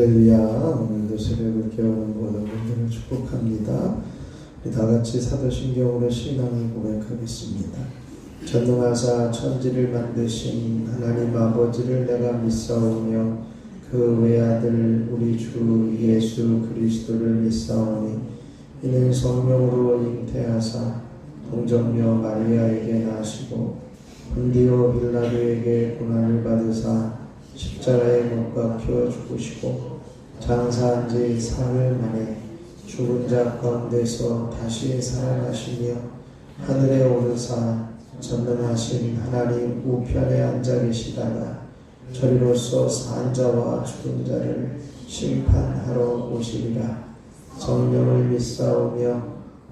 할렐루야. 오늘도 새벽을 깨우는 모든 분들을 축복합니다. 우리 다같이 사도신경으로 신앙을 고백하겠습니다. 전능하사 천지를 만드신 하나님 아버지를 내가 믿사오며 그 외아들 우리 주 예수 그리스도를 믿사오니 이는 성령으로 잉태하사 동정녀 마리아에게 나시고 본디오 빌라도에게 고난을 받으사 십자가에 못 박혀 죽으시고 장사한 지 사흘 만에 죽은 자 가운데서 다시 살아나시며 하늘에 오르사 전능하신 하나님 우편에 앉아 계시다가 저리로서 산 자와 죽은 자를 심판하러 오시리라. 성령을 믿사오며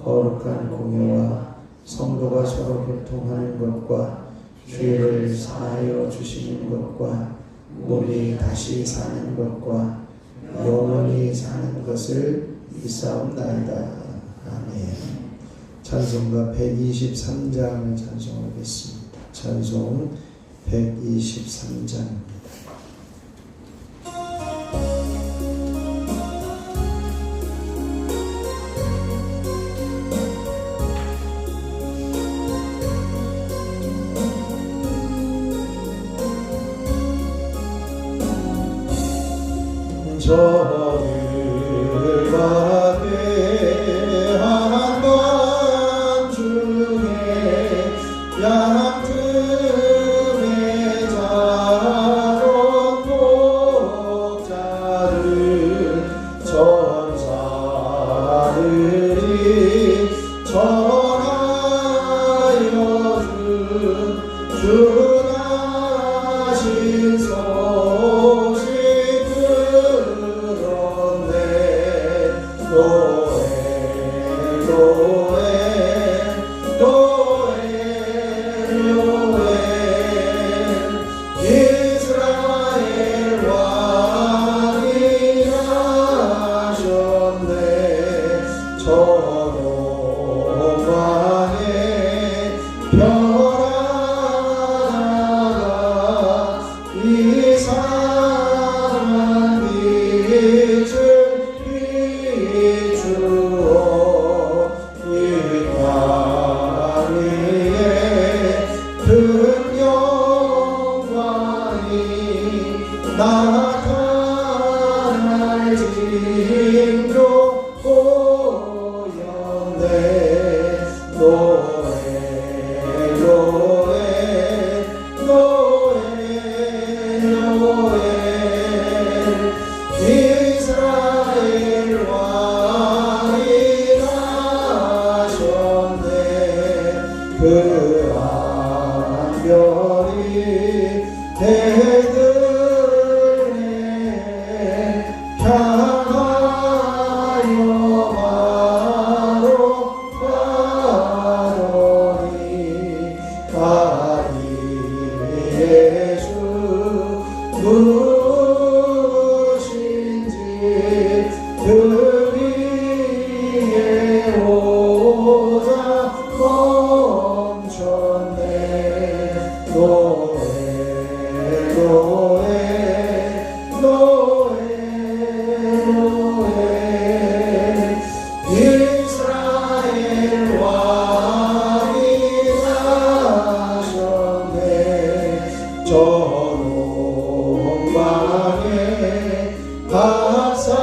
거룩한 공회와 성도가 서로 교통하는 것과 죄를 사하여 주시는 것과 몸이 다시 사는 것과 영원히 사는 것을 믿사옵나이다. 아멘. 찬송가 123장을 찬송하겠습니다. 찬송 123장입니다. 저를 박해한 밤 중에 양 틈에 자던 목자들 천사들이 전하여 주 나신 소식 나타날 징조 보였네. 노래 노래 노래 노래 이스라엘 왕이 나셨네. 그 안별이 박사들이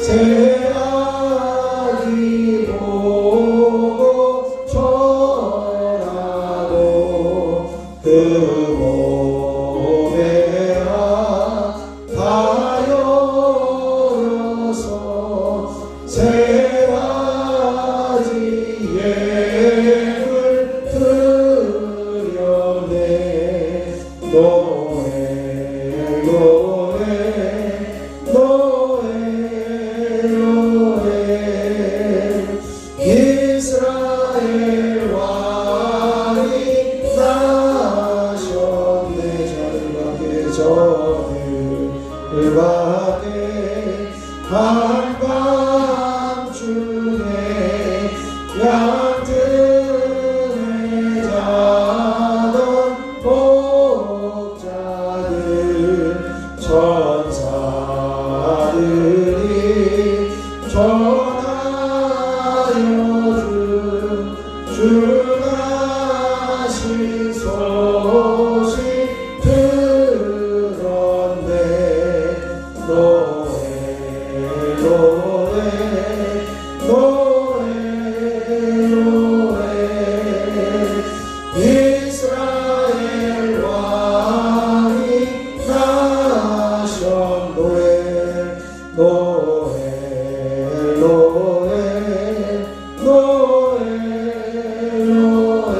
새아기 보고 절하고 그 몸에 아파여서 새가지 예물 드려내. 노래 노래 노래 노래 이스라엘 왕이 나셨네. 저를 박해 한밤중에 양 틈에 자던 목자들 천사들이 전하여 주나신 소식 들었네. 노래 노래 노래 노래 이스라엘 왕이 나셨노래. 노래 노래 노래 노래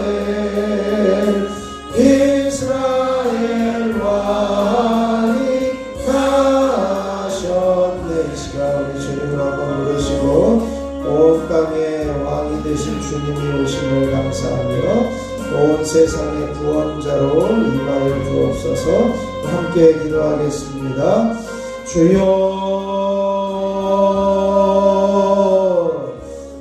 이스라엘 왕이 나셨네. 이 시간 우리 주님을 한번 부르시고 온 땅의 왕이 되신 주님이 오심을 감사하며 온 세상의 구원자로 임하여 주옵소서. 함께 기도하겠습니다. 주여,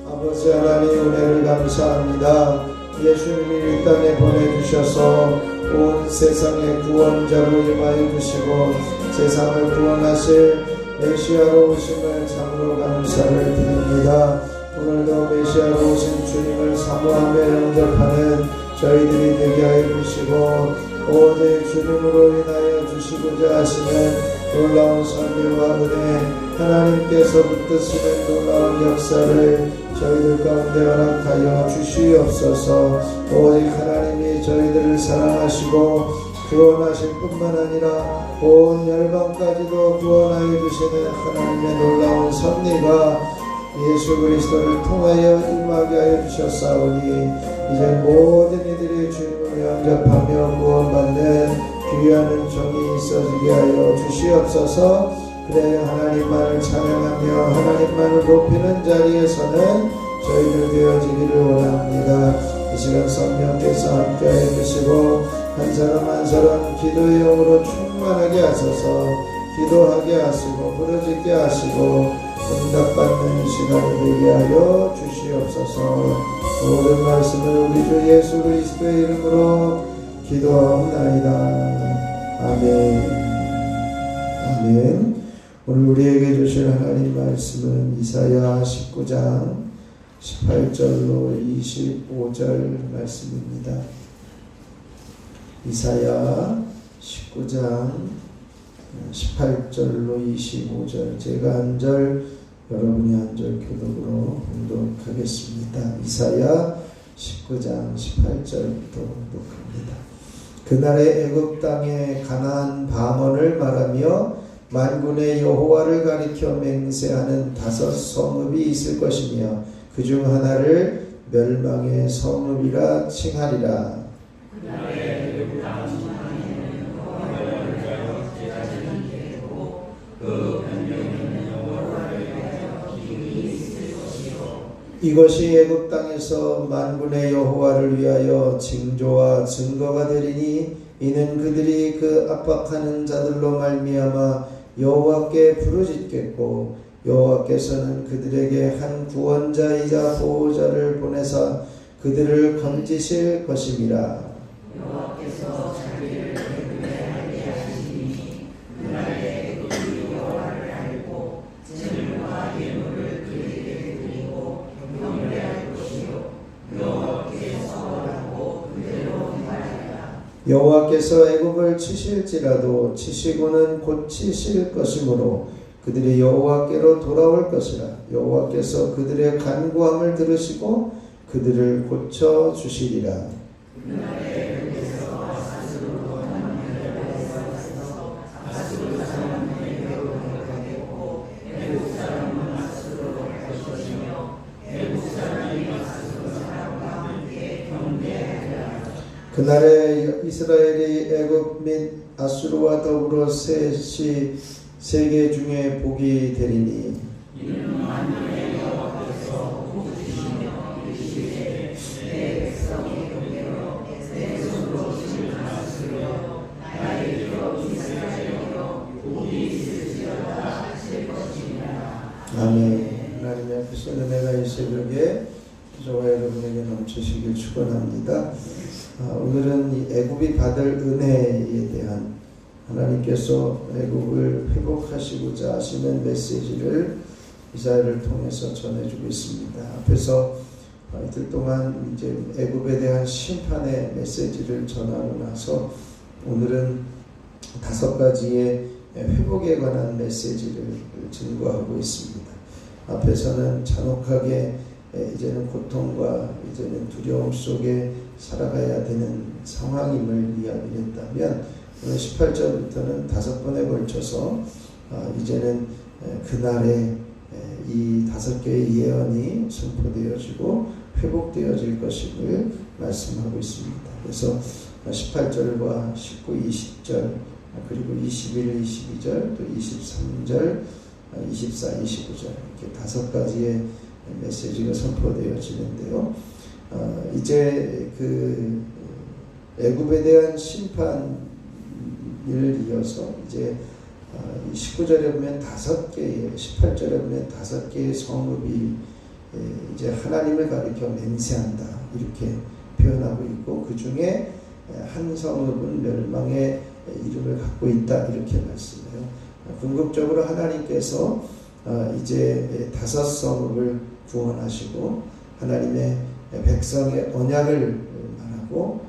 아버지 하나님 은혜를 감사합니다. 예수님이 이 땅에 보내주셔서 온 세상의 구원자로 임하여 주시고 세상을 구원하실 메시아로 오심을 참으로 감사를 드립니다. 오늘도 메시아로 오신 주님을 사모하며 영접하는 저희들이 되게 하여 주시고 오직 주님으로 인하여 주시고자 하시는 놀라운 선비와 은혜, 하나님께서 붙드시는 놀라운 역사를 저희들 가운데 허락하여 주시옵소서. 오직 하나님이 저희들을 사랑하시고 구원하실 뿐만 아니라 온 열방까지도 구원하여 주시는 하나님의 놀라운 섭리가 예수 그리스도를 통하여 임하게 하여 주셨사오니 이제 모든 이들이 주님을 영접하며 구원받는 귀하는 종이 있어지게 하여 주시옵소서. 그래야 하나님만을 찬양하며 하나님만을 높이는 자리에서는 저희들 되어지기를 원합니다. 이 시간 성령께서 함께하여 주시고 한 사람 한 사람 기도의 영으로 충만하게 하소서. 기도하게 하시고 부르짖게 하시고 응답받는 시간이 되게 하여 주시옵소서. 모든 말씀을 우리 주 예수 그리스도의 이름으로 기도하옵나이다. 아멘. 아멘. 오늘 우리에게 주실 하나님 말씀은 이사야 19장 18절로 25절 말씀입니다. 이사야 19장 18절로 25절, 제가 한 절 여러분이 한 절 교독으로 봉독하겠습니다. 이사야 19장 18절부터 봉독합니다. 그날에 애굽 땅에 가나안 방언을 말하며 만군의 여호와를 가리켜 맹세하는 5 성읍이 있을 것이며 그 중 하나를 멸망의 성읍이라 칭하리라. 이것이 애굽 땅에서 만군의 여호와를 위하여 징조와 증거가 되리니 이는 그들이 그 압박하는 자들로 말미암아 여호와께 부르짖겠고 여호와께서는 그들에게 한 구원자이자 보호자를 보내사 그들을 건지실 것임이라. 여호와께서 자기를 그들에게 하시니 그날에 그들이 여호와를 알고 재물과 예물을 그에게 드리고 경배할 것이요 여호와께 서원하고 그대로 행하리라. 여호와께서 애굽을 치실지라도 치시고는 곧 치실 것이므로 그들이 여호와께로 돌아올 것이라. 여호와께서 그들의 간구함을 들으시고 그들을 고쳐 주시리라. 그날에 이스라엘이 애굽 및 아수르와 더불어 셋이 세계 중에 복이 되리니 이는 만군의 여호와께서 복주시며 이르시되 내 백성의 경계로 내 손으로 주를 다스려 나의 기업 이스라엘이여 복이 있을지어다 하실 것이니라. 아멘. 하나님의 앞에서 은혜가 이 새벽에 저와 여러분에게 넘치시길 축원합니다. 오늘은 이 애굽이 받을 은혜에 대한 하나님께서 애국을 회복하시고자 하시는 메시지를 이사야를 통해서 전해주고 있습니다. 앞에서 이틀 동안 이제 애국에 대한 심판의 메시지를 전하고 나서 오늘은 5가지의 회복에 관한 메시지를 증거하고 있습니다. 앞에서는 잔혹하게 이제는 고통과 이제는 두려움 속에 살아가야 되는 상황임을 이야기했다면 오늘 18절부터는 5번에 걸쳐서 이제는 그날에 이 5개의 예언이 선포되어지고 회복되어질 것임을 말씀하고 있습니다. 그래서 18절과 19, 20절 그리고 21, 22절 또 23절 24, 29절 이렇게 5가지의 메시지가 선포되어지는데요. 이제 그 애굽에 대한 심판을 이어서 이제 19절에 보면 5개의 18절에 보면 5개의 성읍이 이제 하나님을 가리켜 맹세한다 이렇게 표현하고 있고 그 중에 한 성읍은 멸망의 이름을 갖고 있다 이렇게 말씀해요. 궁극적으로 하나님께서 이제 5성읍을 구원하시고 하나님의 백성의 언약을 말하고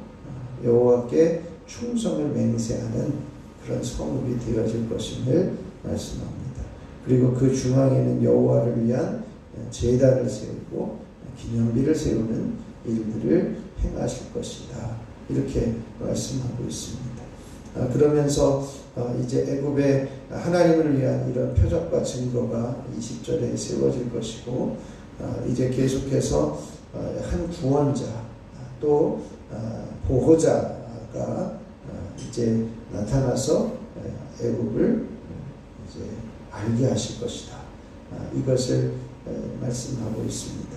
여호와께 충성을 맹세하는 그런 성읍이 되어질 것임을 말씀합니다. 그리고 그 중앙에는 여호와를 위한 제단을 세우고 기념비를 세우는 일들을 행하실 것이다 이렇게 말씀하고 있습니다. 그러면서 이제 애굽에 하나님을 위한 이런 표적과 증거가 20절에 세워질 것이고 이제 계속해서 한 구원자 또 보호자가 이제 나타나서 애굽을 이제 알게 하실 것이다. 이것을 말씀하고 있습니다.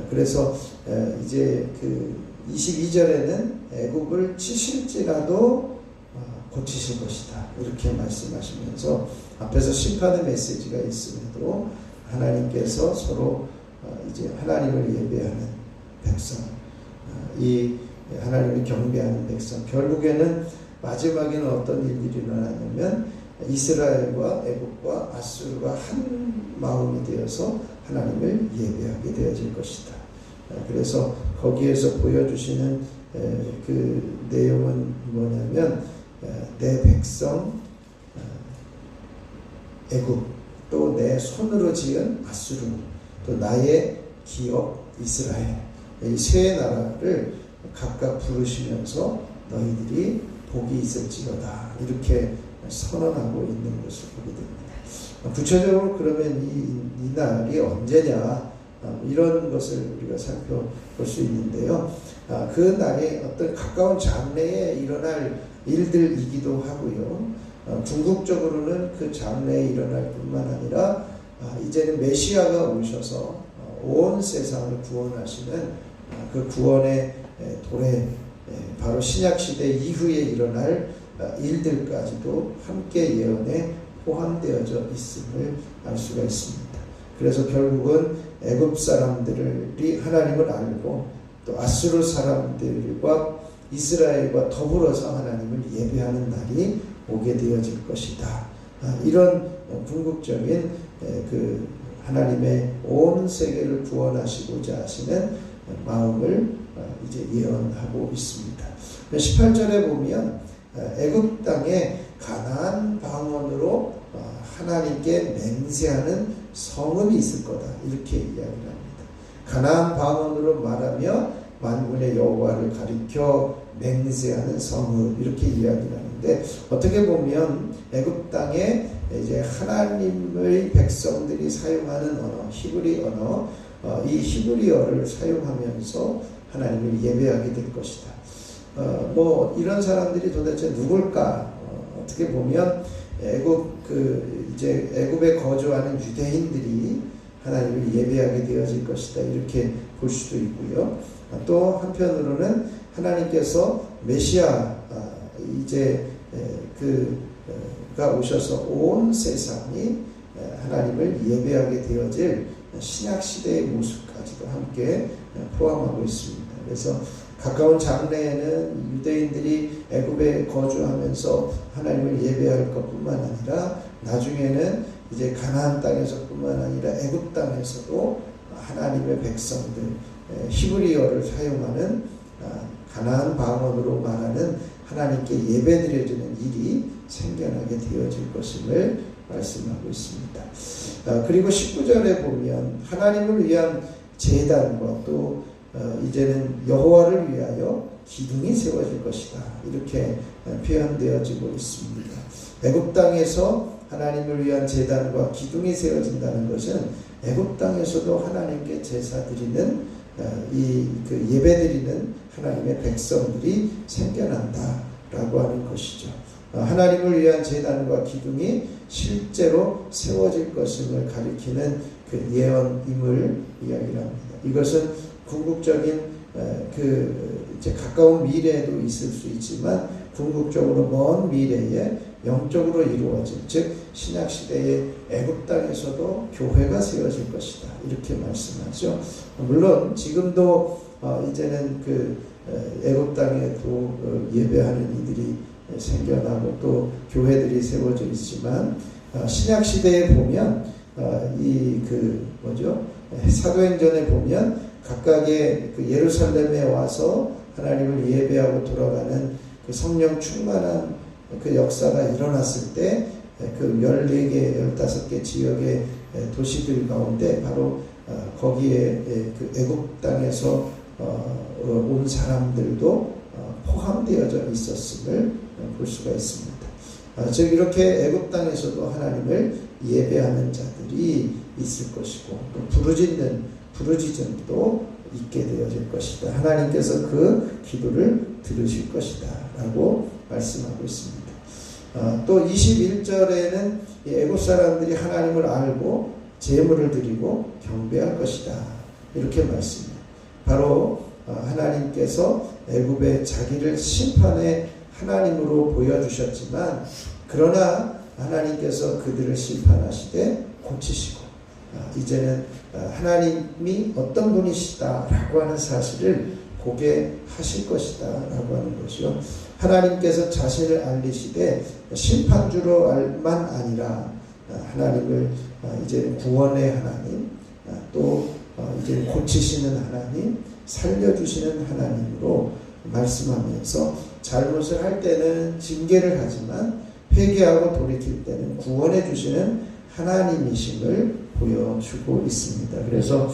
그래서 이제 그 22절에는 애굽을 치실지라도 고치실 것이다. 이렇게 말씀하시면서 앞에서 심판의 메시지가 있음에도 하나님께서 서로 이제 하나님을 예배하는 백성, 이 하나님을 경배하는 백성, 결국에는 마지막에는 어떤 일들이 일어나냐면 이스라엘과 애굽과 아수르가 한 마음이 되어서 하나님을 예배하게 되어질 것이다. 그래서 거기에서 보여주시는 그 내용은 뭐냐면 내 백성 애굽 또 내 손으로 지은 아수르 또 나의 기업 이스라엘 이 세 나라를 각각 부르시면서 너희들이 복이 있을지어다 이렇게 선언하고 있는 것을 보게 됩니다. 구체적으로 그러면 이 날이 언제냐 이런 것을 우리가 살펴볼 수 있는데요. 그 날이 어떤 가까운 장래에 일어날 일들이기도 하고요. 궁극적으로는 그 장래에 일어날 뿐만 아니라 이제는 메시아가 오셔서 온 세상을 구원하시는 그 구원의 도래 바로 신약시대 이후에 일어날 일들까지도 함께 예언에 포함되어져 있음을 알 수가 있습니다. 그래서 결국은 애굽 사람들이 하나님을 알고 또 아수르 사람들과 이스라엘과 더불어서 하나님을 예배하는 날이 오게 되어질 것이다. 이런 궁극적인 그 하나님의 온 세계를 구원하시고자 하시는 마음을 이제 예언하고 있습니다. 18절에 보면 애굽 땅에 가나안 방언으로 하나님께 맹세하는 성읍이 있을 거다 이렇게 이야기를 합니다. 가나안 방언으로 말하며 만군의 여호와를 가리켜 맹세하는 성읍 이렇게 이야기를 하는데 어떻게 보면 애굽 땅에 이제 하나님의 백성들이 사용하는 언어 히브리 언어 이 히브리어를 사용하면서 하나님을 예배하게 될 것이다. 뭐 이런 사람들이 도대체 누굴까? 어떻게 보면 이제 애굽에 거주하는 유대인들이 하나님을 예배하게 되어질 것이다 이렇게 볼 수도 있고요. 또 한편으로는 하나님께서 메시아 이제 그가 오셔서 온 세상이 하나님을 예배하게 되어질 신약 시대의 모습까지도 함께 포함하고 있습니다. 그래서 가까운 장래에는 유대인들이 애굽에 거주하면서 하나님을 예배할 것뿐만 아니라 나중에는 이제 가나안 땅에서뿐만 아니라 애굽 땅에서도 하나님의 백성들, 히브리어를 사용하는 가나안 방언으로 말하는 하나님께 예배드려지는 일이 생겨나게 되어질 것임을 말씀하고 있습니다. 그리고 19절에 보면 하나님을 위한 제단과 또 이제는 여호와를 위하여 기둥이 세워질 것이다, 이렇게 표현되어지고 있습니다. 애굽 땅에서 하나님을 위한 제단과 기둥이 세워진다는 것은 애굽 땅에서도 하나님께 제사 드리는 그 예배드리는 하나님의 백성들이 생겨난다라고 하는 것이죠. 하나님을 위한 제단과 기둥이 실제로 세워질 것임을 가리키는 그 예언임을 이야기를 합니다. 이것은 궁극적인 이제 가까운 미래에도 있을 수 있지만 궁극적으로 먼 미래에 영적으로 이루어질, 즉 신약 시대의 애굽 땅에서도 교회가 세워질 것이다, 이렇게 말씀하죠. 물론 지금도 이제는 그 애굽 땅에도 예배하는 이들이 생겨나고 또 교회들이 세워져 있지만 신약 시대에 보면 사도행전에 보면 각각의 그 예루살렘에 와서 하나님을 예배하고 돌아가는 그 성령 충만한 그 역사가 일어났을 때 그 14개, 15개 지역의 도시들 가운데 바로 거기에 그 애굽 땅에서 온 사람들도 포함되어져 있었음을 볼 수가 있습니다. 즉 이렇게 애굽 땅에서도 하나님을 예배하는 자들이 있을 것이고 또 부르짖음도 있게 되어질 것이다. 하나님께서 그 기도를 들으실 것이다 라고 말씀하고 있습니다. 또 21절에는 애굽 사람들이 하나님을 알고 제물을 드리고 경배할 것이다, 이렇게 말씀합니다. 바로 하나님께서 애굽에 자기를 심판의 하나님으로 보여주셨지만 그러나 하나님께서 그들을 심판하시되 고치시고 이제는 하나님이 어떤 분이시다라고 하는 사실을 보게 하실 것이다라고 하는 것이요. 하나님께서 자신을 알리시되 심판주로만 아니라 하나님을 이제는 구원의 하나님, 또 이제 고치시는 하나님, 살려주시는 하나님으로 말씀하면서 잘못을 할 때는 징계를 하지만 회개하고 돌이킬 때는 구원해 주시는 하나님이심을 보여주고 있습니다. 그래서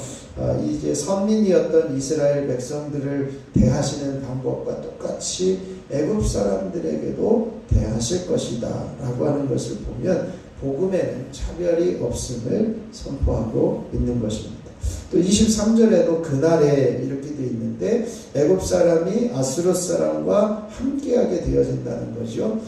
이제 선민이었던 이스라엘 백성들을 대하시는 방법과 똑같이 애굽 사람들에게도 대하실 것이다 라고 하는 것을 보면 복음에는 차별이 없음을 선포하고 있는 것입니다. 또 23절에도 그날에 이렇게 되어 있는데 애굽 사람이 아수르 사람과 함께하게 되어진다는 거죠.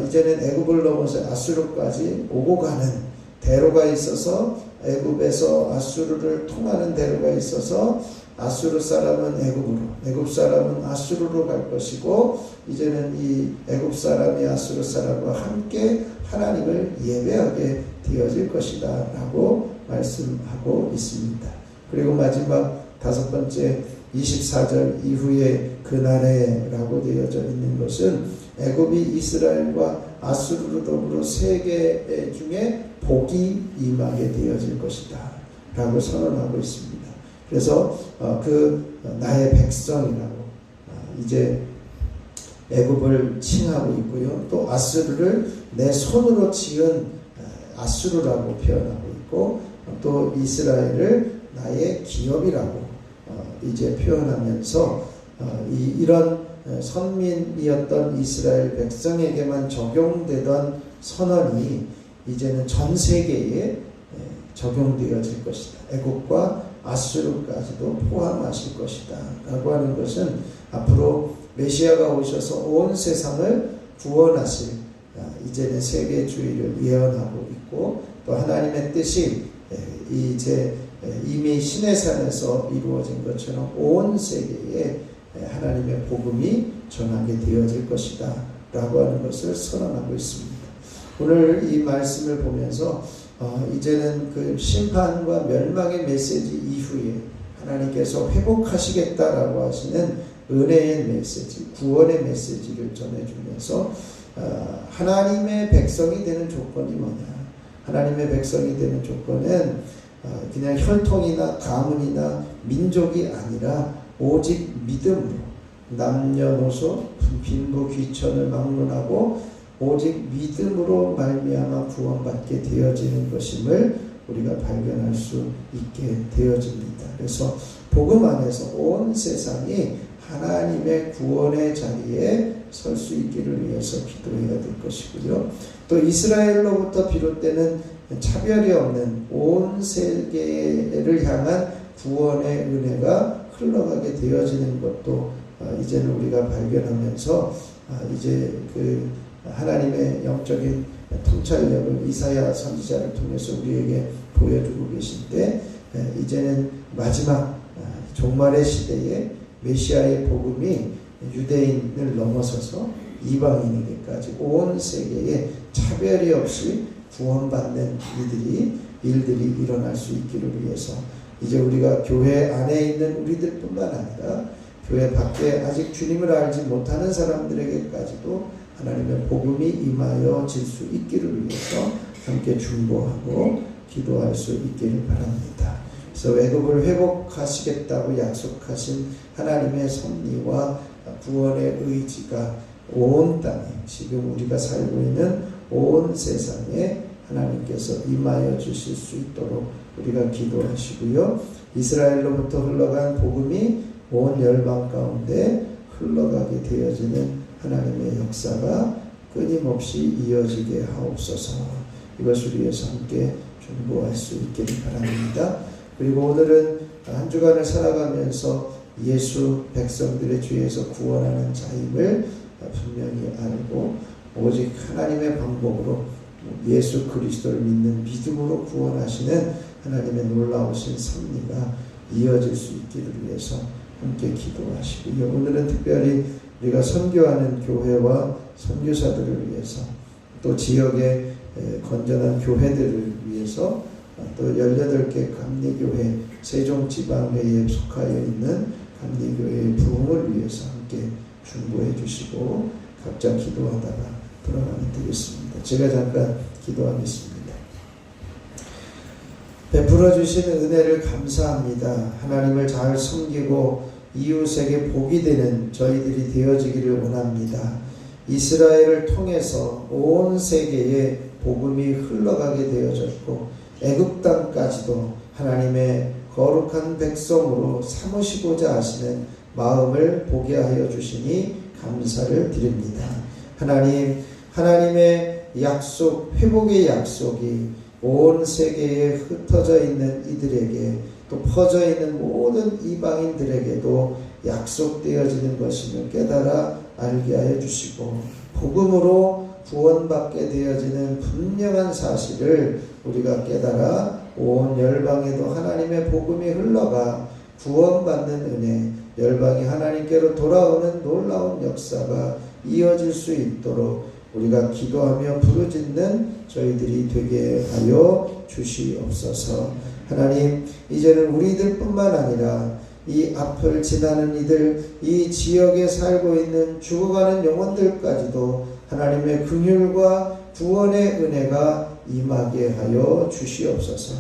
이제는 애굽을 넘어서 아수르까지 오고 가는 대로가 있어서 애굽에서 아수르를 통하는 대로가 있어서 아수르 사람은 애굽으로, 애굽 사람은 아수르로 갈 것이고 이제는 이 애굽 사람이 아수르 사람과 함께 하나님을 예배하게 되어질 것이다 라고 말씀하고 있습니다. 그리고 마지막 5번째 24절 이후에 그날에 라고 되어져 있는 것은 애굽이 이스라엘과 아수르로 더불어 세계 중에 복이 임하게 되어질 것이다 라고 선언하고 있습니다. 그래서 그 나의 백성이라고 이제 애굽을 칭하고 있고요. 또 아수르를 내 손으로 지은 아수르라고 표현하고 있고 또 이스라엘을 나의 기업이라고 이제 표현하면서 이런 선민이었던 이스라엘 백성에게만 적용되던 선언이 이제는 전 세계에 적용되어질 것이다. 애굽과 아수르까지도 포함하실 것이다 라고 하는 것은 앞으로 메시아가 오셔서 온 세상을 구원하실 이제는 세계주의를 예언하고 있고 또 하나님의 뜻이 이제 이미 시내산에서 이루어진 것처럼 온 세계에 하나님의 복음이 전하게 되어질 것이다 라고 하는 것을 선언하고 있습니다. 오늘 이 말씀을 보면서 이제는 그 심판과 멸망의 메시지 이후에 하나님께서 회복하시겠다라고 하시는 은혜의 메시지, 구원의 메시지를 전해주면서 하나님의 백성이 되는 조건이 뭐냐? 하나님의 백성이 되는 조건은 그냥 혈통이나 가문이나 민족이 아니라 오직 믿음으로 남녀노소 빈부 귀천을 막론하고 오직 믿음으로 말미암아 구원받게 되어지는 것임을 우리가 발견할 수 있게 되어집니다. 그래서 복음 안에서 온 세상이 하나님의 구원의 자리에 설 수 있기를 위해서 기도해야 될 것이고요. 또 이스라엘로부터 비롯되는 차별이 없는 온 세계를 향한 구원의 은혜가 흘러가게 되어지는 것도 이제는 우리가 발견하면서 이제 그 하나님의 영적인 통찰력을 이사야 선지자를 통해서 우리에게 보여주고 계실 때 이제는 마지막 종말의 시대에 메시아의 복음이 유대인을 넘어서서 이방인에게까지 온 세계에 차별이 없이 구원받는 일들이 일어날 수 있기를 위해서 이제 우리가 교회 안에 있는 우리들뿐만 아니라 교회 밖에 아직 주님을 알지 못하는 사람들에게까지도 하나님의 복음이 임하여질 수 있기를 위해서 함께 중보하고 기도할 수 있기를 바랍니다. 그래서 애굽을 회복하시겠다고 약속하신 하나님의 섭리와 구원의 의지가 온 땅에 지금 우리가 살고 있는 온 세상에 하나님께서 임하여 주실 수 있도록 우리가 기도하시고요. 이스라엘로부터 흘러간 복음이 온 열방 가운데 흘러가게 되어지는 하나님의 역사가 끊임없이 이어지게 하옵소서. 이것을 위해서 함께 중보할 수 있기를 바랍니다. 그리고 오늘은 한 주간을 살아가면서 예수 백성들의 죄에서 구원하는 자임을 분명히 알고 오직 하나님의 방법으로 예수 그리스도를 믿는 믿음으로 구원하시는 하나님의 놀라우신 섭리가 이어질 수 있기를 위해서 함께 기도하시고요. 오늘은 특별히 우리가 선교하는 교회와 선교사들을 위해서 또 지역의 건전한 교회들을 위해서 또 18개 감리교회 세종지방회에 속하여 있는 감리교회의 부흥을 위해서 함께 중보해 주시고 각자 기도하다가 돌아가면 되겠습니다. 제가 잠깐 기도하겠습니다. 베풀어 주시는 은혜를 감사합니다. 하나님을 잘 섬기고 이웃에게 복이 되는 저희들이 되어지기를 원합니다. 이스라엘을 통해서 온 세계에 복음이 흘러가게 되어졌고 애굽 땅까지도 하나님의 거룩한 백성으로 삼으시고자 하시는 마음을 보게 하여 주시니 감사를 드립니다. 하나님, 하나님의 약속, 회복의 약속이 온 세계에 흩어져 있는 이들에게 또 퍼져 있는 모든 이방인들에게도 약속되어지는 것임을 깨달아 알게 하여 주시고 복음으로 구원받게 되어지는 분명한 사실을 우리가 깨달아 온 열방에도 하나님의 복음이 흘러가 구원받는 은혜, 열방이 하나님께로 돌아오는 놀라운 역사가 이어질 수 있도록 우리가 기도하며 부르짖는 저희들이 되게 하여 주시옵소서. 하나님, 이제는 우리들뿐만 아니라 이 앞을 지나는 이들, 이 지역에 살고 있는 죽어가는 영혼들까지도 하나님의 긍휼과 구원의 은혜가 임하게 하여 주시옵소서.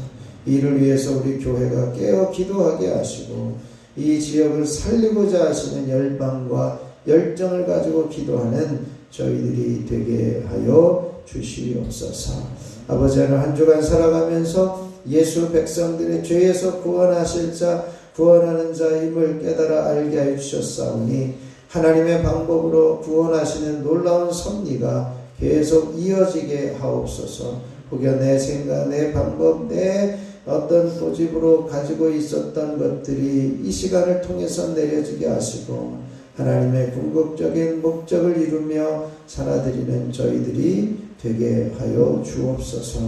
이를 위해서 우리 교회가 깨어 기도하게 하시고 이 지역을 살리고자 하시는 열방과 열정을 가지고 기도하는 저희들이 되게 하여 주시옵소서. 아버지, 한 주간 살아가면서 예수 백성들의 죄에서 구원하실 자, 구원하는 자임을 깨달아 알게 하여 주셨사오니 하나님의 방법으로 구원하시는 놀라운 섭리가 계속 이어지게 하옵소서. 혹여 내 생각, 내 방법, 내 어떤 고집으로 가지고 있었던 것들이 이 시간을 통해서 내려지게 하시고 하나님의 궁극적인 목적을 이루며 살아드리는 저희들이 되게 하여 주옵소서.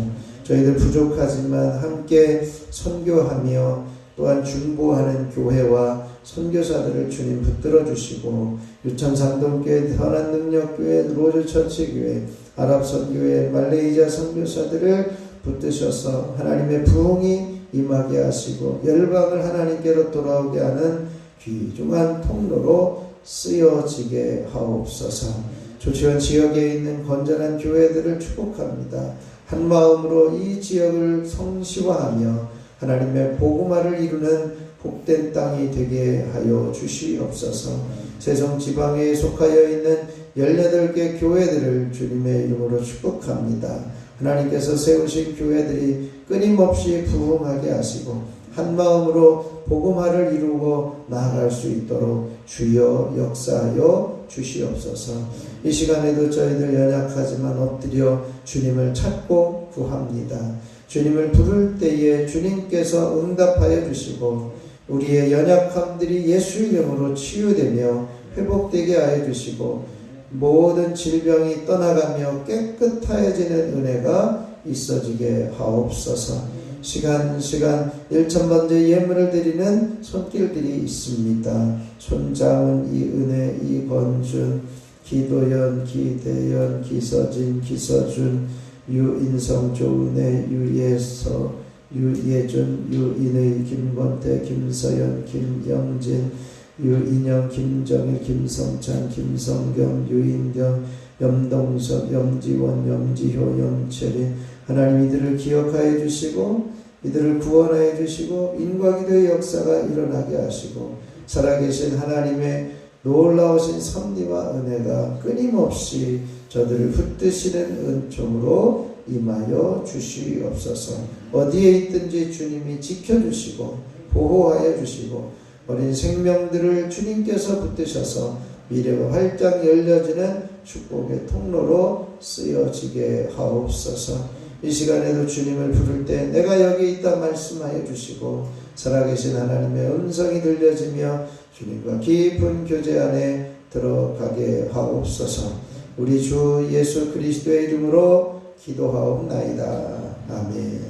저희들 부족하지만 함께 선교하며 또한 중보하는 교회와 선교사들을 주님 붙들어 주시고 유천상동교회, 현안능력교회, 로즈처치교회, 아랍선교회, 말레이시아 선교사들을 붙드셔서 하나님의 부흥이 임하게 하시고 열방을 하나님께로 돌아오게 하는 귀중한 통로로 쓰여지게 하옵소서. 조치원 지역에 있는 건전한 교회들을 축복합니다. 한 마음으로 이 지역을 성시화하며 하나님의 복음화를 이루는 복된 땅이 되게 하여 주시옵소서. 세종 지방에 속하여 있는 18개 교회들을 주님의 이름으로 축복합니다. 하나님께서 세우신 교회들이 끊임없이 부흥하게 하시고 한 마음으로 복음화를 이루고 나아갈 수 있도록 주여 역사하여 주시옵소서. 이 시간에도 저희들 연약하지만 엎드려 주님을 찾고 구합니다. 주님을 부를 때에 주님께서 응답하여 주시고 우리의 연약함들이 예수 이름으로 치유되며 회복되게 하여 주시고 모든 질병이 떠나가며 깨끗하여지는 은혜가 있어지게 하옵소서. 시간 1,000번째 예물을 드리는 손길들이 있습니다. 손장은, 이은혜, 이건준, 기도연, 기대연, 기서진, 기서준, 유인성, 조은혜, 유예서, 유예준, 유인의, 김권태, 김서연, 김영진, 유인영, 김정일, 김성찬, 김성경, 유인경, 염동석, 염지원, 염지효, 염철인. 하나님 이들을 기억하여 주시고 이들을 구원하여 주시고 인과기도의 역사가 일어나게 하시고 살아계신 하나님의 놀라우신 섭리와 은혜가 끊임없이 저들을 붙드시는 은총으로 임하여 주시옵소서. 어디에 있든지 주님이 지켜주시고 보호하여 주시고 어린 생명들을 주님께서 붙드셔서 미래가 활짝 열려지는 축복의 통로로 쓰여지게 하옵소서. 이 시간에도 주님을 부를 때 내가 여기 있다 말씀하여 주시고 살아계신 하나님의 음성이 들려지며 주님과 깊은 교제 안에 들어가게 하옵소서. 우리 주 예수 그리스도의 이름으로 기도하옵나이다. 아멘.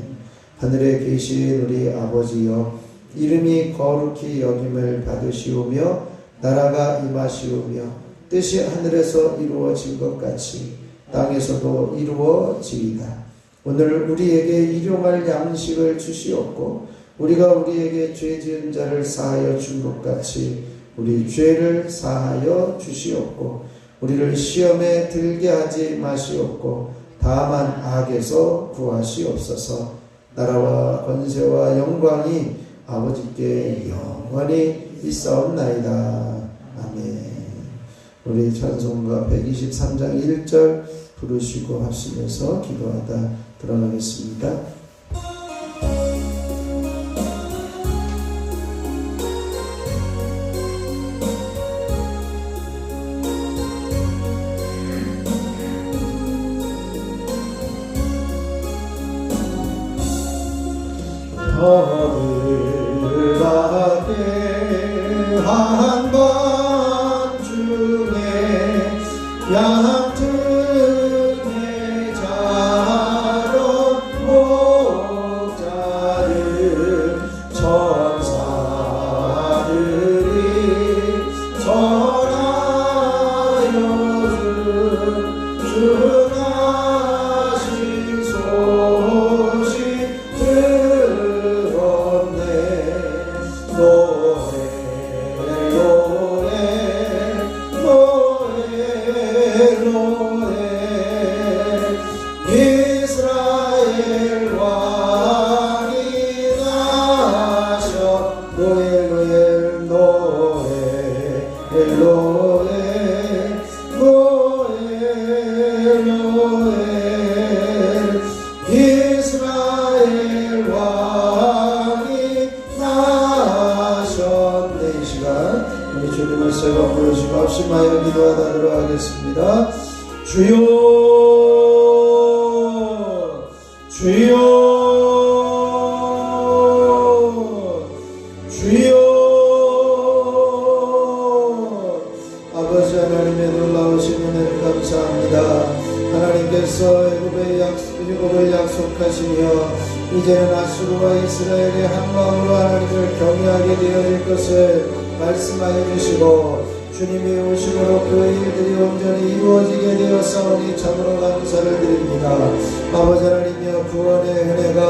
하늘에 계신 우리 아버지여, 이름이 거룩히 여김을 받으시오며 나라가 임하시오며 뜻이 하늘에서 이루어진 것 같이 땅에서도 이루어지이다. 오늘 우리에게 일용할 양식을 주시옵고 우리가 우리에게 죄 지은 자를 사하여 준 것 같이 우리 죄를 사하여 주시옵고 우리를 시험에 들게 하지 마시옵고 다만 악에서 구하시옵소서. 나라와 권세와 영광이 아버지께 영원히 있사옵나이다. 아멘. 우리 찬송가 123장 1절 부르시고 하시면서 기도하다 들어가겠습니다. 너를 받게 한밤 중에 양등의 자로 목자를 천사들이 전하여 준 주나신 소식 들었네. 노래 이스라엘 왕이 나셔. 이스라엘 왕이 나셨네. 이 시간 우리 주님을 세워 부르시고 합심하여 기도하다 들어가겠습니다. 주여 주여 주여. 아버지 하나님의 놀라우신 은혜를 감사합니다. 하나님께서 애굽을 약속하시며 이제는 아수르와 이스라엘의 한 마음으로 하나님을 경외하게 되어질 것을 말씀하여 주시고 주님의 오심으로 그 일들이 온전히 이루어지게 되었사오니 참으로 감사를 드립니다. 아버지 하나님여, 구원의 은혜가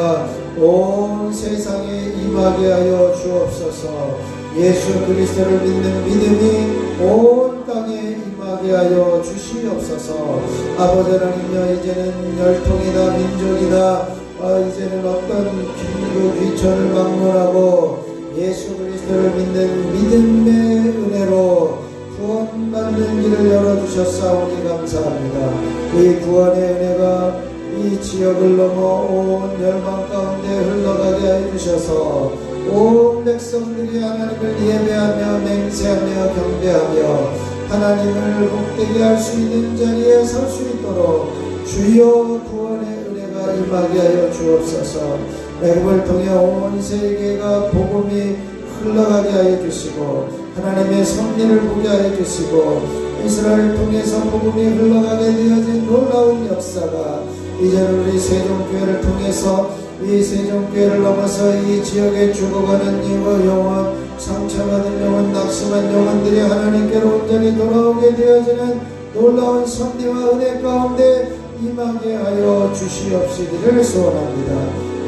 온 세상에 임하게 하여 주옵소서. 예수 그리스도를 믿는 믿음이 온 임하게 하여 주시옵소서. 아버지 하나님여, 이제는 열통이나 민족이나 이제는 어떤 귀천을 막론하고 예수 그리스도를 믿는 믿음의 은혜로 구원받는 길을 열어주셨사오니 감사합니다. 이 구원의 은혜가 이 지역을 넘어 온 열방 가운데 흘러가게 하여 주셔서 온 백성들이 하나님을 예배하며 맹세하며 경배하며 하나님을 복되게 할 수 있는 자리에 설 수 있도록 주여 구원의 은혜가 임하게 하여 주옵소서. 애굽을 통해 온 세계가 복음이 흘러가게 하여 주시고 하나님의 섭리를 보게 하여 주시고 이스라엘을 통해서 복음이 흘러가게 되어진 놀라운 역사가 이제는 우리 세종교회를 통해서 이 세종교회를 넘어서 이 지역에 죽어가는 영혼, 상처받은 영혼, 낙심한 영혼들이 하나님께로 온전히 돌아오게 되어지는 놀라운 섭리와 은혜 가운데 임하게 하여 주시옵시기를 소원합니다.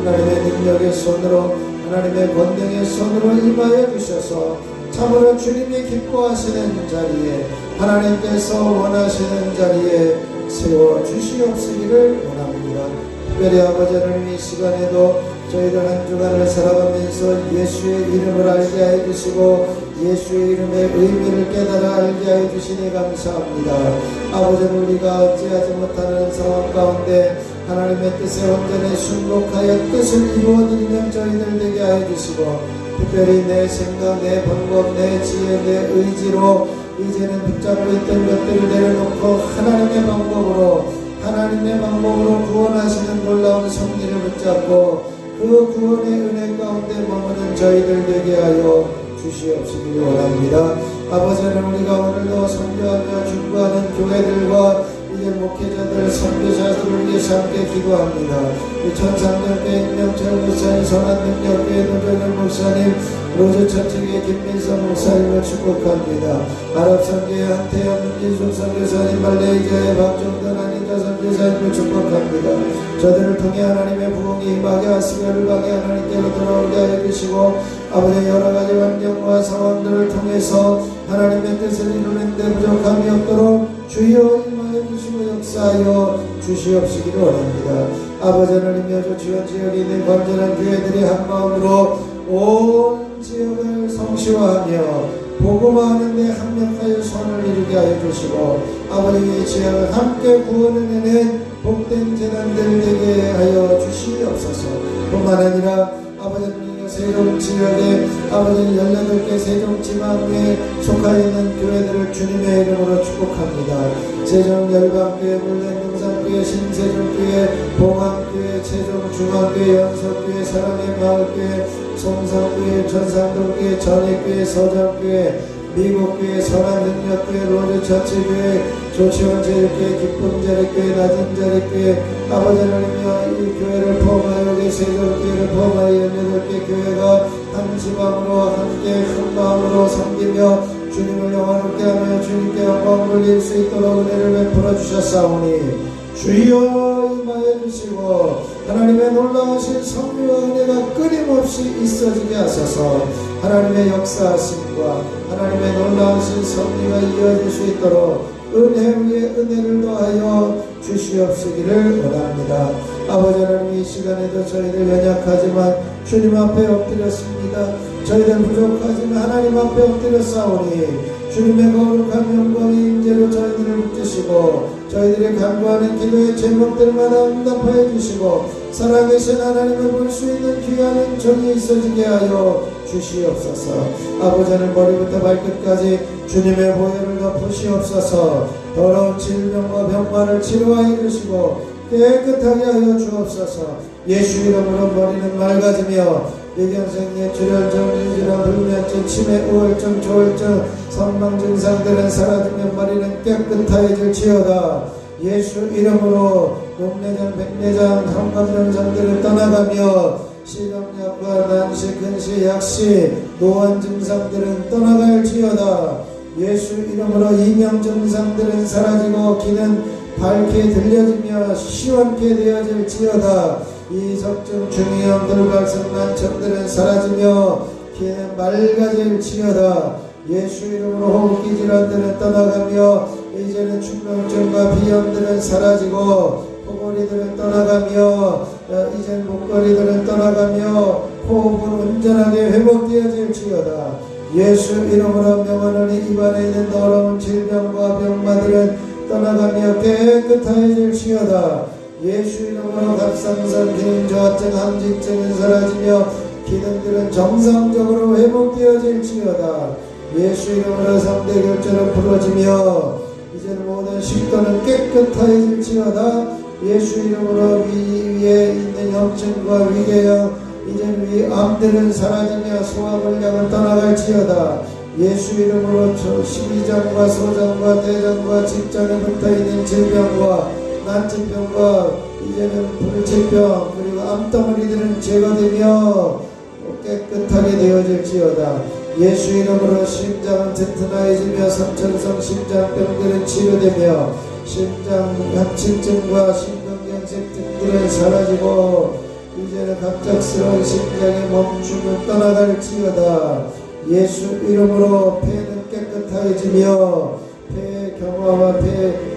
하나님의 능력의 손으로 하나님의 권능의 손으로 임하여 주셔서 참으로 주님이 기뻐하시는 자리에 하나님께서 원하시는 자리에 세워 주시옵시기를 원합니다. 특별히 아버지 하나님 이 시간에도 저희들 한 주간을 살아가면서 예수의 이름을 알게 하여 주시고 예수의 이름의 의미를 깨달아 알게 하여 주시니 감사합니다. 아버지는 우리가 어찌하지 못하는 상황 가운데 하나님의 뜻에 온전히 순복하여 뜻을 이루어드리는 저희들 되게 하여 주시고 특별히 내 생각, 내 방법, 내 지혜, 내 의지로 이제는 붙잡고 있던 것들을 내려놓고 하나님의 방법으로 구원하시는 놀라운 섭리를 붙잡고 그 구원의 은혜 가운데 머무는 저희들 되게 하여 주시옵시기를 원합니다. 아버지는 우리가 오늘도 선교하며 중보하는 교회들과 이제 목회자들, 선교사들을 위해서 함께 기도합니다. 이 천상교회 임명철 목사님, 선한능력교회 노정현 목사님, 로즈처치교회 김민성 목사님을 축복합니다. 아랍선교회 한태현 문진숙 선교사님, 말레이시아의 박종돈 한인자 선교사님을 축복합니다. 저들을 통해 하나님의 부흥이 임하게 하시고 열방에 하나님께로 돌아오게 하여 주시고 아버지 여러가지 환경과 상황들을 통해서 하나님의 뜻을 이루는 데 부족함이 없도록 주여 임하여 주시고 역사하여 주시옵시기를 원합니다. 아버지 하나님여, 저 주변 지역에 있는 건전한 교회들이 한마음으로 온 지역을 성시화하며 복음화하는 데 합력하여 선을 이루게 하여 주시고 아버지의 지역을 함께 구원해내는 복된 재단들 되게 하여 주시옵소서. 뿐만 아니라 아버지는 세종 지역에 아버지 18개 세종 지방에 속하여 있는 교회들을 주님의 이름으로 축복합니다. 세종 열방교회, 물냉동산교회, 신세종교회, 봉암교회, 세종 중앙교회, 연석교회, 사랑의 마을교회, 송산교회, 전산동교회, 전익교회, 서정교회, 미국교회, 선한능력교회, 로즈처치교회, 조치원제일교회, 기쁨제일교회, 낮은제일교회, 아버지 하나님이여 이 교회를 포함하여 우리 세종교회를 포함하여 18개 교회가 한 지방으로 함께 한 마음으로 섬기며 주님을 영화롭게 하며 주님께 영광 돌릴 수 있도록 은혜를 베풀어 주셨사오니 주여 임하여 주시고 하나님의 놀라우신 섭리와 은혜가 끊임없이 있어지게 하소서. 하나님의 역사하심과 하나님의 놀라우신 섭리가 이어질 수 있도록 은혜 위에 은혜를 더하여 주시옵시기를 원합니다. 아버지 하나님 이 시간에도 저희들 연약하지만 주님 앞에 엎드렸습니다. 저희들 부족하지만 하나님 앞에 엎드렸사오니 주님의 거룩한 영광의 임재로 저희들을 붙드시고 저희들이 간구하는 기도의 제목들마다 응답하여 주시고 살아계신 하나님을 볼 수 있는 귀한 은총이 있어지게 하여 주시옵소서. 아버지 하나님 머리부터 발끝까지 주님의 보혈을 덮으시옵소서. 더러운 질병과 병마를 치료하여 주시고 깨끗하게 하여 주옵소서. 예수 이름으로 머리는 맑아지며 뇌경색, 뇌출혈, 정신질환, 불면증, 치매, 우울증, 조울증, 선망 증상들은 사라지며 머리는 깨끗해질지어다. 예수 이름으로 녹내장, 백내장, 성감증상들은 떠나가며 시력약과 난시, 근시, 약시, 노안 증상들은 떠나갈지어다. 예수 이름으로 이명 증상들은 사라지고 귀는 밝게 들려지며 시원케 되어질지어다. 이석증, 중이염, 돌발성, 난청들은 사라지며 귀는 맑아질지어다. 예수 이름으로 호흡기 질환들은 떠나가며 이제는 충농증과 비염들은 사라지고 포고리들은 떠나가며 이제는 목걸이들은 떠나가며 호흡은 온전하게 회복되어질지어다. 예수 이름으로 명하노니 입안에 있는 더러운 질병과 병마들은 떠나가며 깨끗해질지어다. 예수 이름으로 갑상선 기능 저하증 항진증은 사라지며 기능들은 정상적으로 회복되어질지어다. 예수 이름으로 상대 결절은 부러지며 이제는 모든 식도는 깨끗해질지어다. 예수 이름으로 위에 있는 염증과 위궤양 이제는 위 암들은 사라지며 소화불량은 떠나갈지어다. 예수 이름으로 12장과 소장과 대장과 직장에 붙어있는 질병과 난치병과 이제는 불치병 그리고 암덩어리들은 제거되며 깨끗하게 되어질지어다. 예수 이름으로 심장은 튼튼해지며 삼천성 심장병들은 치료되며 심장 협심증과 심근경색 등들은 사라지고 이제는 갑작스러운 심장의 멈춤은 떠나갈지어다. 예수 이름으로 폐는 깨끗해지며 폐의 경화와 폐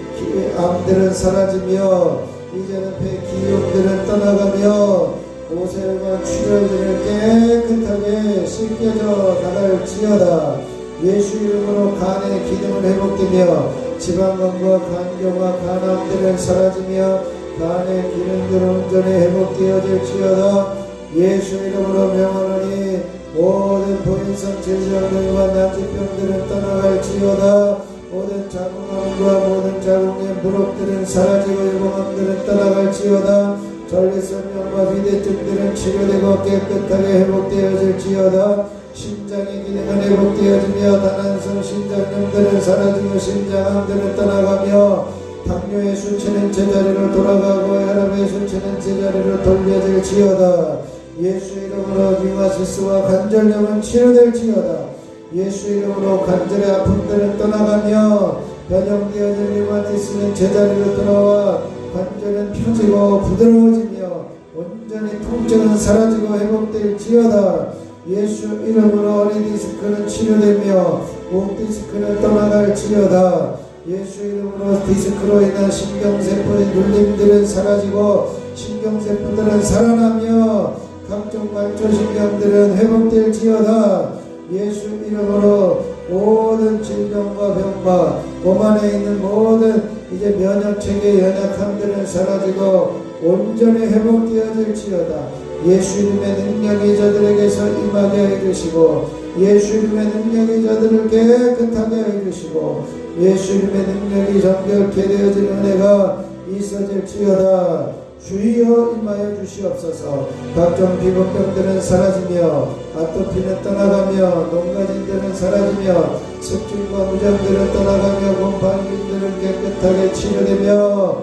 암들은 사라지며 이제는 폐 기흉들은 떠나가며 오셀과 출혈들은 깨끗하게 씻겨져 나갈지어다. 예수 이름으로 간의 기능은 회복되며 지방간과 간경화 간암들은 사라지며 간의 기능들은 온전히 회복되어질지어다. 예수 이름으로 명하노니 모든 보인성 질병들과 난치병들은 떠나갈지어다. 모든 자궁암과 모든 자궁의 무릎들은 사라지고 유방암들은 떠나갈지어다. 전립선염과 비대증들은 치료되고 깨끗하게 회복되어질지어다. 심장의 기능은 회복되어지며 다난성 심장염들은 사라지고 심장암들은 떠나가며 당뇨의 수치는 제자리로 돌아가고 혈압의 수치는 제자리로 돌려질지어다. 예수 이름으로 류마티스와 관절염은 치료될지어다. 예수 이름으로 관절의 아픔들은 떠나가며 변형되어진 류마티스는 제자리로 돌아와 관절은 펴지고 부드러워지며 온전히 통증은 사라지고 회복될지어다. 예수 이름으로 어린 디스크는 치료되며 목 디스크는 떠나갈지어다. 예수 이름으로 디스크로 인한 신경세포의 눌림들은 사라지고 신경세포들은 살아나며 각종 말초신경들은 회복될지어다. 예수 이름으로 모든 질병과 병과 몸 안에 있는 모든 이제 면역체계의 연약함들은 사라지고 온전히 회복되어질지어다. 예수 이름의 능력이 저들에게서 임하게 해주시고 예수 이름의 능력이 저들을 깨끗하게 해주시고 예수 이름의 능력이 정결케 되어진 은혜가 있어질지어다. 주여 임하여 주시옵소서. 각종 피부병들은 사라지며 아토피는 떠나가며 농가진들은 사라지며 습진과 무정들은 떠나가며 곰팡이들은 깨끗하게 치료되며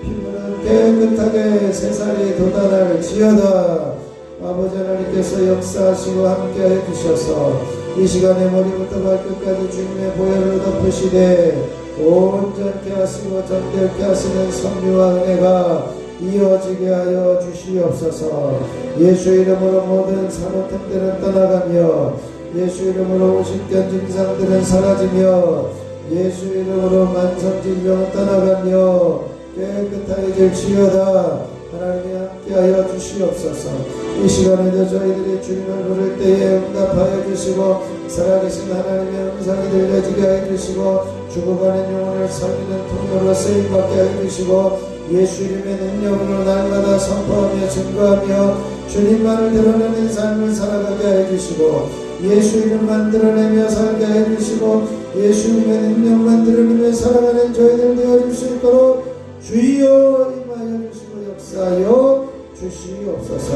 피부는 깨끗하게 새살이 돋아날지어다. 아버지 하나님께서 역사하시고 함께하여 주셔서 이 시간에 머리부터 발끝까지 주님의 보혈로 덮으시되 온전케 하시고 정결케 하시는 선비와 은혜가 이어지게 하여 주시옵소서. 예수 이름으로 모든 산후통들은 떠나가며 예수 이름으로 오십견 증상들은 사라지며 예수 이름으로 만성질병은 떠나가며 깨끗해질지어다. 하나님이 함께하여 주시옵소서. 이 시간에도 저희들이 주님을 부를 때에 응답하여 주시고 살아계신 하나님의 음성이 들려지게 하여 주시고 죽어가는 영혼을 살리는 통로로 쓰임받게 하여 주시고 예수 이름의 능력으로 날마다 선포하며 증거하며 주님만을 드러내는 삶을 살아가게 해주시고 예수 이름만 드러내며 살게 해주시고 예수 이름의 능력만 드러내며 살아가는 저희들 되어줄 수 있도록 주여 임하여 주시고 역사하여 주시옵소서.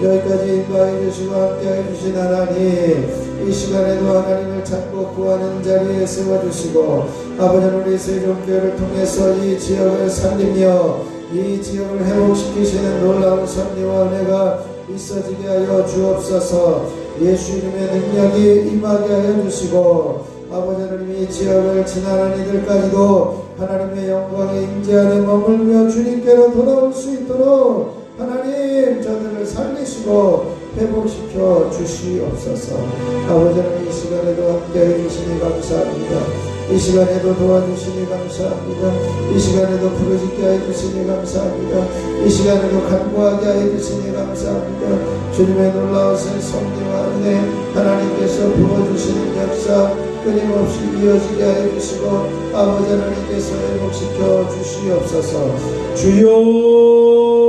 여기까지 인도하여 주시고 함께하여 주신 하나님, 이 시간에도 하나님을 찾고 구하는 자리에 세워주시고 아버지 우리 세종교회를 통해서 이 지역을 살리며 이 지역을 회복시키시는 놀라운 섭리와 은혜가 있어지게 하여 주옵소서. 예수 이름의 능력이 임하게 하여 주시고 아버지 하나님 이 지역을 지나는 이들까지도 하나님의 영광의 임재 안에 머물며 주님께로 돌아올 수 있도록 하나님 저들을 살리시고 회복시켜 주시옵소서. 아버지 하나님 이 시간에도 함께해 주시니 감사합니다. 이 시간에도 도와주시니 감사합니다. 이 시간에도 부르짖게 해주시니 감사합니다. 이 시간에도 간구하게 해주시니 감사합니다. 주님의 놀라우신 섭리와 은혜 하나님께서 부어주시는 역사 끊임없이 이어지게 해주시고 아버지 하나님께서 회복시켜 주시옵소서. 주여